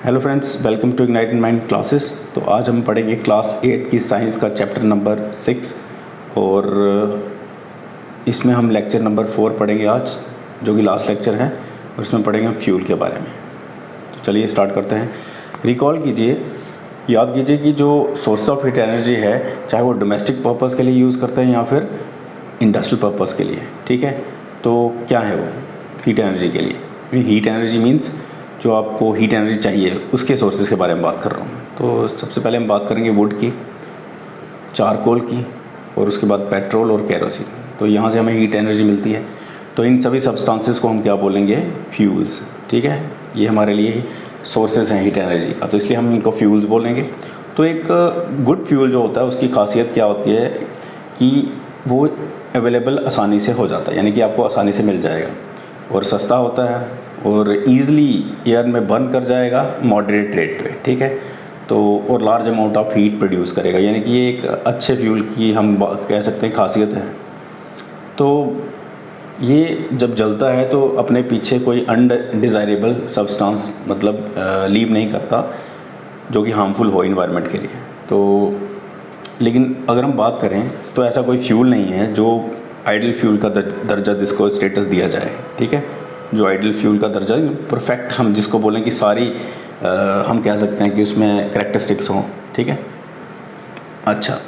Hello friends, welcome to Ignite Mind classes. तो आज हम पढ़ेंगे क्लास 8 की साइंस का चैप्टर नंबर 6 और इसमें हम लेक्चर नंबर 4 पढ़ेंगे आज, जो कि लास्ट लेक्चर है, और इसमें पढ़ेंगे हम फ्यूल के बारे में। तो चलिए स्टार्ट करते हैं। रिकॉल कीजिए, याद कीजिए कि जो सोर्स ऑफ हीट एनर्जी है, चाहे वो डोमेस्टिक पर्पज़ के लिए यूज़ करते हैं या फिर इंडस्ट्रियल पर्पज़ के लिए, ठीक है। तो क्या है वो हीट एनर्जी के लिए? हीट एनर्जी मीन्स जो आपको हीट एनर्जी चाहिए उसके सोर्सेज के बारे में बात कर रहा हूँ। तो सबसे पहले हम बात करेंगे वुड की, चारकोल की, और उसके बाद पेट्रोल और केरोसिन। तो यहाँ से हमें हीट एनर्जी मिलती है। तो इन सभी सब्सटेंसेस को हम क्या बोलेंगे? फ्यूल्स, ठीक है। ये हमारे लिए सोर्सेज हैं हीट एनर्जी का, तो इसलिए हम इनको फ्यूल्स बोलेंगे। तो एक गुड फ्यूल जो होता है उसकी खासियत क्या होती है कि वो अवेलेबल आसानी से हो जाता है, यानी कि आपको आसानी से मिल जाएगा, और सस्ता होता है और ईज़िली एयर में बर्न कर जाएगा मॉडरेट रेट पे, ठीक है। तो और large amount of heat produce करेगा, यानी कि ये एक अच्छे फ्यूल की हम कह सकते हैं खासियत है। तो ये जब जलता है तो अपने पीछे कोई अनडिज़ायरेबल सब्सटेंस मतलब लीव नहीं करता जो कि हार्मफुल हो इन्वायरमेंट के लिए। तो लेकिन अगर हम बात करें तो ऐसा कोई फ्यूल नहीं है जो आइडल फ्यूल का दर्जा जिसको स्टेटस दिया जाए, ठीक है। जो आइडल फ्यूल का दर्जा परफेक्ट हम जिसको बोलें कि सारी हम कह सकते हैं कि उसमें करैक्टरिस्टिक्स हों, ठीक है। अच्छा,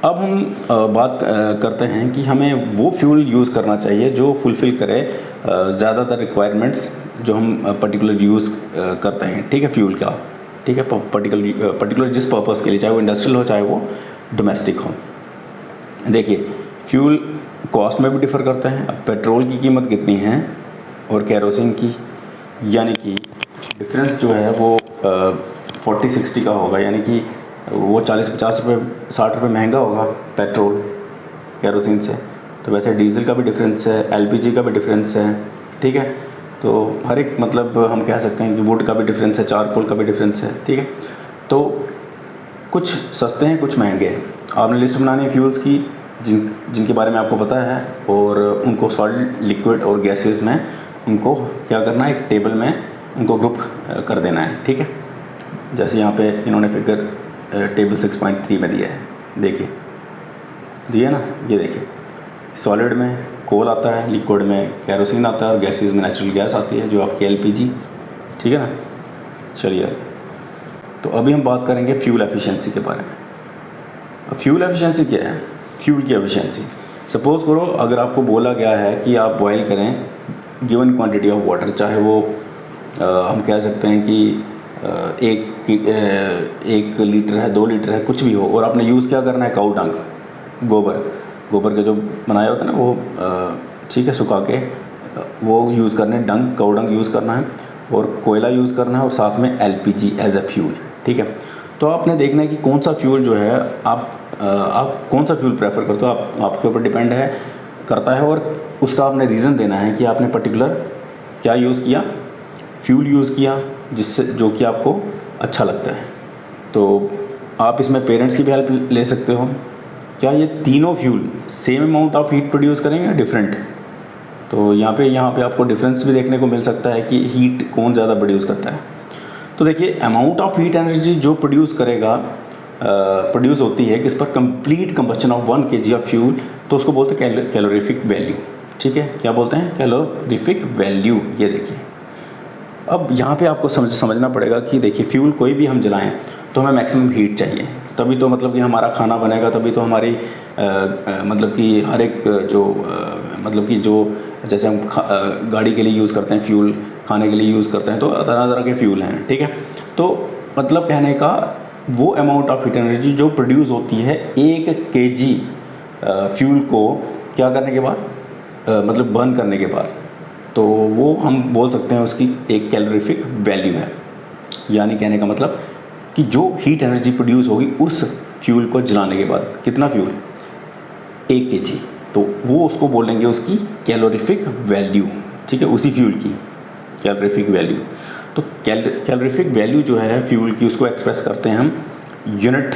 अब हम बात करते हैं कि हमें वो फ्यूल यूज़ करना चाहिए जो फुलफ़िल करे ज़्यादातर रिक्वायरमेंट्स जो हम पर्टिकुलर यूज़ करते हैं, ठीक है, फ्यूल का, ठीक है। पर्टिकुलर जिस पर्पज़ के लिए, चाहे वो इंडस्ट्रियल हो चाहे वो डोमेस्टिक हो। देखिए, फ्यूल कॉस्ट में भी डिफ़र करते हैं। अब पेट्रोल की कीमत कितनी है और केरोसिन की, यानी कि डिफरेंस जो है वो 40-60 का होगा, यानी कि वो 40-50 रुपये 60 रुपये महंगा होगा पेट्रोल केरोसिन से। तो वैसे डीजल का भी डिफरेंस है, एलपीजी का भी डिफरेंस है, ठीक है। तो हर एक मतलब हम कह सकते हैं कि वुड का भी डिफरेंस है, चारकोल का भी डिफरेंस है, ठीक है। तो कुछ सस्ते हैं, कुछ महंगे हैं। आपने लिस्ट बनानी है फ्यूल्स की जिनके बारे में आपको पता है, और उनको सॉलिड, लिक्विड और गैसेस में उनको क्या करना है, एक टेबल में उनको ग्रुप कर देना है, ठीक है। जैसे यहाँ पे इन्होंने फिगर टेबल 6.3 में दिया है, देखिए दिया ना, ये देखिए सॉलिड में कोल आता है, लिक्विड में केरोसिन आता है और गैसेस में नेचुरल गैस आती है जो आपकी एलपीजी, ठीक है ना। चलिए आगे। तो अभी हम बात करेंगे फ्यूल एफिशिएंसी के बारे में। अब फ्यूल एफिशिएंसी क्या है? फ्यूल की एफिशिएंसी, सपोज़ करो अगर आपको बोला गया है कि आप बॉयल करें गिवन क्वांटिटी ऑफ वाटर, चाहे वो हम कह सकते हैं कि 1 लीटर है, 2 लीटर है, कुछ भी हो, और आपने यूज़ क्या करना है? काऊ डंग, गोबर के जो बनाया होता है ना वो, ठीक है, सुखा के वो यूज़ करना है, काऊ डंग यूज़ करना है, और कोयला यूज़ करना है, और साथ में एलपीजी एज ए फ्यूल, ठीक है। तो आपने देखना है कि कौन सा फ्यूल जो है आप कौन सा फ्यूल प्रेफर करते हो, आपके ऊपर डिपेंड करता है, और उसका आपने रीज़न देना है कि आपने पर्टिकुलर क्या यूज़ किया, फ्यूल यूज़ किया जिससे जो कि आपको अच्छा लगता है। तो आप इसमें पेरेंट्स की भी हेल्प ले सकते हो। क्या ये तीनों fuel same amount of heat produce करेंगे या डिफरेंट? तो यहाँ पे आपको डिफरेंस भी देखने को मिल सकता है कि हीट कौन ज़्यादा प्रोड्यूस करता है। तो देखिए, अमाउंट ऑफ हीट एनर्जी जो प्रोड्यूस होती है किस पर? Complete combustion of 1 kg of fuel, तो उसको बोलते हैं कैलोरीफिक वैल्यू, ठीक है। क्या बोलते हैं? Calorific value. ये देखिए, अब यहाँ पे आपको समझना पड़ेगा कि देखिए, फ्यूल कोई भी हम जलाएं तो हमें मैक्सिमम हीट चाहिए, तभी तो मतलब कि हमारा खाना बनेगा, तभी तो हमारी मतलब कि हर एक जो मतलब कि जो जैसे हम गाड़ी के लिए यूज़ करते हैं फ्यूल, खाने के लिए यूज़ करते हैं, तो तरह तरह के फ्यूल हैं, ठीक है। तो मतलब कहने का वो अमाउंट ऑफ हीट एनर्जी जो प्रोड्यूस होती है 1 kg फ्यूल को क्या करने के बाद, मतलब बर्न करने के बाद, तो वो हम बोल सकते हैं उसकी एक कैलोरीफिक वैल्यू है। यानी कहने का मतलब कि जो हीट एनर्जी प्रोड्यूस होगी उस फ्यूल को जलाने के बाद, कितना फ्यूल? 1 kg, तो वो उसको बोलेंगे उसकी कैलोरीफिक वैल्यू, ठीक है, उसी फ्यूल की कैलोरीफिक वैल्यू। तो कैलोरीफिक वैल्यू जो है फ्यूल की, उसको एक्सप्रेस करते हैं हम यूनिट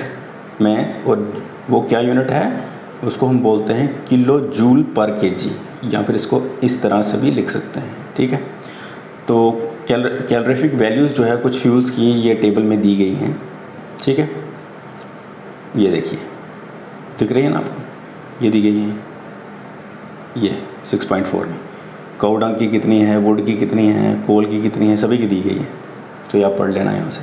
में, और वो क्या यूनिट है? उसको हम बोलते हैं किलो जूल पर केजी, या फिर इसको इस तरह से भी लिख सकते हैं, ठीक है। तो कैलोरीफिक वैल्यूज़ जो है कुछ फ्यूल्स की ये टेबल में दी गई हैं, ठीक है। ये देखिए दिख रही है ना आपको, ये दी गई है, ये 6.4 में काऊ डंग की कितनी है, वुड की कितनी है, कोल की कितनी है, सभी की दी गई है। तो ये आप पढ़ लेना यहाँ से।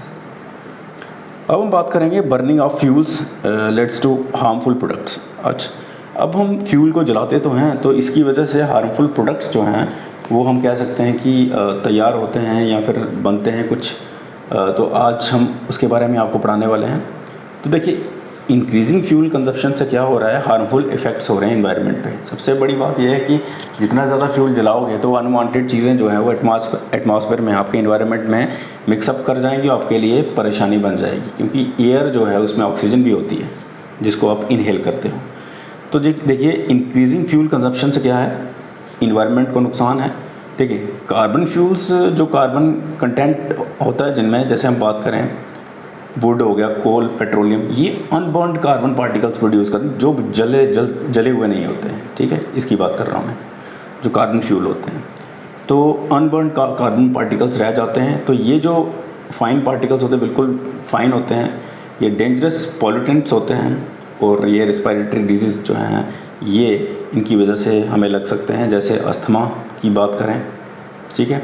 अब हम बात करेंगे burning of fuels leads to harmful products. अच्छा, अब हम फ्यूल को जलाते तो हैं, तो इसकी वजह से हार्मफुल प्रोडक्ट्स जो हैं वो हम कह सकते हैं कि तैयार होते हैं या फिर बनते हैं कुछ। तो आज हम उसके बारे में आपको पढ़ाने वाले हैं। तो देखिए, इंक्रीजिंग फ्यूल कंजप्शन से क्या हो रहा है, हार्मफुल इफ़ेक्ट्स हो रहे हैं इन्वायरमेंट पे। सबसे बड़ी बात यह है कि जितना ज़्यादा फ्यूल जलाओगे तो अनवांटेड चीज़ें जो हैं वो एटमॉस्फेयर में, आपके इन्वायरमेंट में मिक्सअप कर जाएंगी और आपके लिए परेशानी बन जाएगी, क्योंकि एयर जो है उसमें ऑक्सीजन भी होती है जिसको आप इनहेल करते हो। तो देखिए, इंक्रीजिंग फ्यूल कंजप्शन से क्या है, इन्वायरमेंट को नुकसान है। देखिए, कार्बन फ्यूल्स जो कार्बन कंटेंट होता है जिनमें, जैसे हम बात करें वुड हो गया, कोल, पेट्रोलियम, ये अनबर्न्ड कार्बन पार्टिकल्स प्रोड्यूस करते हैं जो जले हुए नहीं होते हैं, ठीक है। इसकी बात कर रहा हूँ मैं, जो कार्बन फ्यूल होते हैं तो अनबर्न्ड कार्बन पार्टिकल्स रह जाते हैं। तो ये जो फाइन पार्टिकल्स होते हैं बिल्कुल फाइन होते हैं, ये डेंजरस पॉल्यूटेंट्स होते हैं और ये रिस्पायरेटरी डिजीज़ जो हैं ये इनकी वजह से हमें लग सकते हैं। जैसे अस्थमा की बात करें, ठीक है।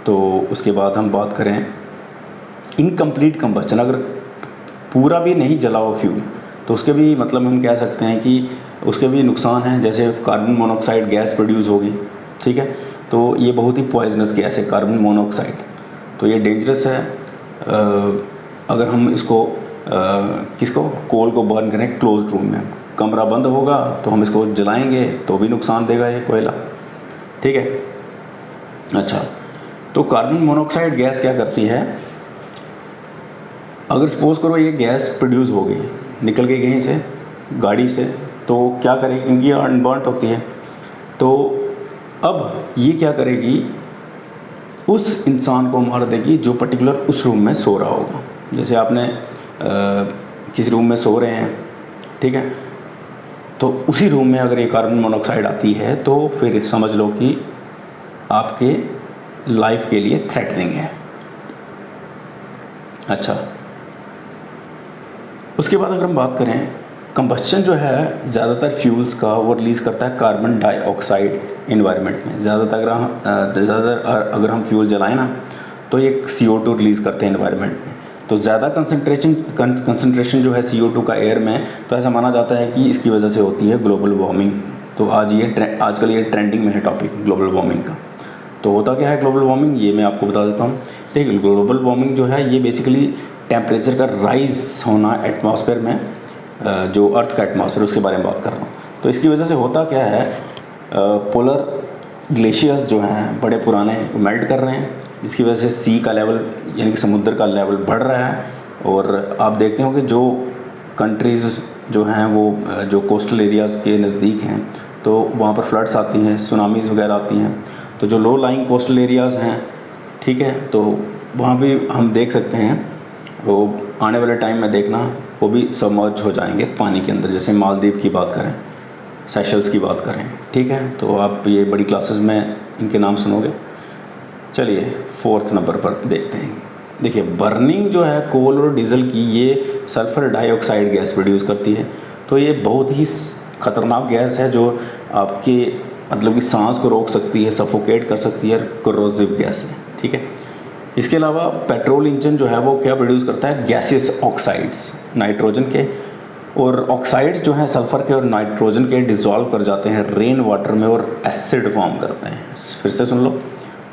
तो उसके बाद हम बात करें इनकम्प्लीट कंबस्चन, अगर पूरा भी नहीं जला हो फ्यूल तो उसके भी मतलब हम कह सकते हैं कि उसके भी नुकसान हैं। जैसे कार्बन मोनोऑक्साइड गैस प्रोड्यूस होगी, ठीक है। तो ये बहुत ही पॉइजनस गैस है कार्बन मोनोऑक्साइड, तो ये डेंजरस है। अगर हम इसको किसको कोल को बर्न करें क्लोज्ड रूम में, कमरा बंद होगा तो हम इसको जलाएंगे तो भी नुकसान देगा ये कोयला, ठीक है। अच्छा, तो कार्बन मोनोऑक्साइड गैस क्या करती है, अगर सपोज़ करो ये गैस प्रोड्यूस हो गई, निकल गई कहीं से गाड़ी से, तो क्या करेगी, क्योंकि ये अनबर्न्ड होती है, तो अब ये क्या करेगी, उस इंसान को मार देगी जो पर्टिकुलर उस रूम में सो रहा होगा। जैसे आपने किसी रूम में सो रहे हैं, ठीक है, तो उसी रूम में अगर ये कार्बन मोनोऑक्साइड आती है तो फिर समझ लो कि आपके लाइफ के लिए थ्रेटनिंग है। अच्छा, उसके बाद अगर हम बात करें कंबस्चन जो है ज़्यादातर फ्यूल्स का वो रिलीज़ करता है कार्बन डाइऑक्साइड इन्वायरमेंट में। ज़्यादातर अगर हम फ्यूल जलाएं ना तो ये CO2 रिलीज़ करते हैं इन्वायरमेंट में। तो ज़्यादा कंसंट्रेशन जो है CO2 का एयर में, तो ऐसा माना जाता है कि इसकी वजह से होती है ग्लोबल वार्मिंग। तो आजकल ये ट्रेंडिंग में है टॉपिक ग्लोबल वार्मिंग का। तो होता क्या है ग्लोबल वार्मिंग, ये मैं आपको बता देता हूँ। देखिए, ग्लोबल वार्मिंग जो है ये बेसिकली टेम्परेचर का राइज होना एटमॉस्फेयर में, जो अर्थ का एटमॉस्फेयर उसके बारे में बात कर रहा हूँ। तो इसकी वजह से होता क्या है, पोलर ग्लेशियर्स जो हैं बड़े पुराने मेल्ट कर रहे हैं, जिसकी वजह से सी का लेवल यानी कि समुद्र का लेवल बढ़ रहा है। और आप देखते हो कि जो कंट्रीज़ जो हैं वो जो कोस्टल एरियाज़ के नज़दीक हैं तो वहाँ पर फ्लड्स आती हैं, सुनामीज़ वगैरह आती हैं। तो जो लो लाइंग कोस्टल एरियाज़ हैं, ठीक है, तो वहाँ भी हम देख सकते हैं वो आने वाले टाइम में देखना वो भी सबमर्ज हो जाएंगे पानी के अंदर। जैसे मालदीव की बात करें, सेशल्स की बात करें, ठीक है, तो आप ये बड़ी क्लासेस में इनके नाम सुनोगे। चलिए 4th नंबर पर देखते हैं। देखिए, बर्निंग जो है कोल और डीजल की, ये सल्फ़र डाइऑक्साइड गैस प्रोड्यूस करती है। तो ये बहुत ही ख़तरनाक गैस है जो आपके मतलब कि सांस को रोक सकती है, सफोकेट कर सकती है, कोरोसिव गैस है, ठीक है। इसके अलावा पेट्रोल इंजन जो है वो क्या प्रोड्यूस करता है, गैसियस ऑक्साइड्स नाइट्रोजन के, और ऑक्साइड्स जो हैं सल्फ़र के और नाइट्रोजन के डिज़ोल्व कर जाते हैं रेन वाटर में और एसिड फॉर्म करते हैं। फिर से सुन लो,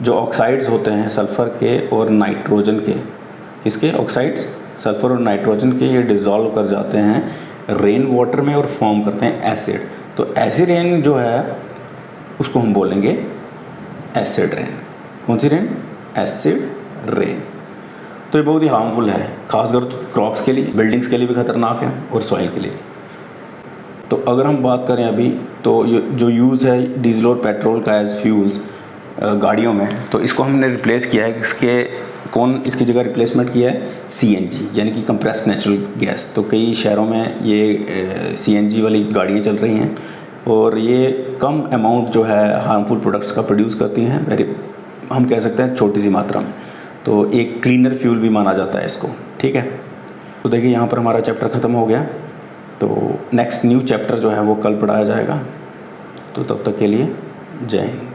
जो ऑक्साइड्स होते हैं सल्फ़र के और नाइट्रोजन के, इसके ऑक्साइड्स सल्फ़र और नाइट्रोजन के, ये डिज़ोल्व कर जाते हैं रेन वाटर में और फॉर्म करते हैं एसिड। तो एसिड रेन जो है उसको हम बोलेंगे एसिड रेन। कौन सी रेन? Acid rain. तो ये बहुत ही हार्मफुल है, खासकर क्रॉप्स के लिए, बिल्डिंग्स के लिए भी ख़तरनाक है और सॉइल के लिए भी। तो अगर हम बात करें अभी, तो जो यूज़ है डीजल और पेट्रोल का एज फ्यूल्स गाड़ियों में, तो इसको हमने रिप्लेस किया है। इसकी जगह रिप्लेसमेंट किया है CNG यानी कि कंप्रेस्ड नेचुरल गैस। तो कई शहरों में ये CNG वाली गाड़ियाँ चल रही हैं और ये कम अमाउंट जो है हार्मफुल प्रोडक्ट्स का प्रोड्यूस करती हैं, वेरी हम कह सकते हैं छोटी सी मात्रा में, तो एक क्लीनर फ्यूल भी माना जाता है इसको। ठीक है, तो देखिए यहाँ पर हमारा चैप्टर ख़त्म हो गया। तो नेक्स्ट न्यू चैप्टर जो है वो कल पढ़ाया जाएगा। तो तब तक के लिए जय हिंद।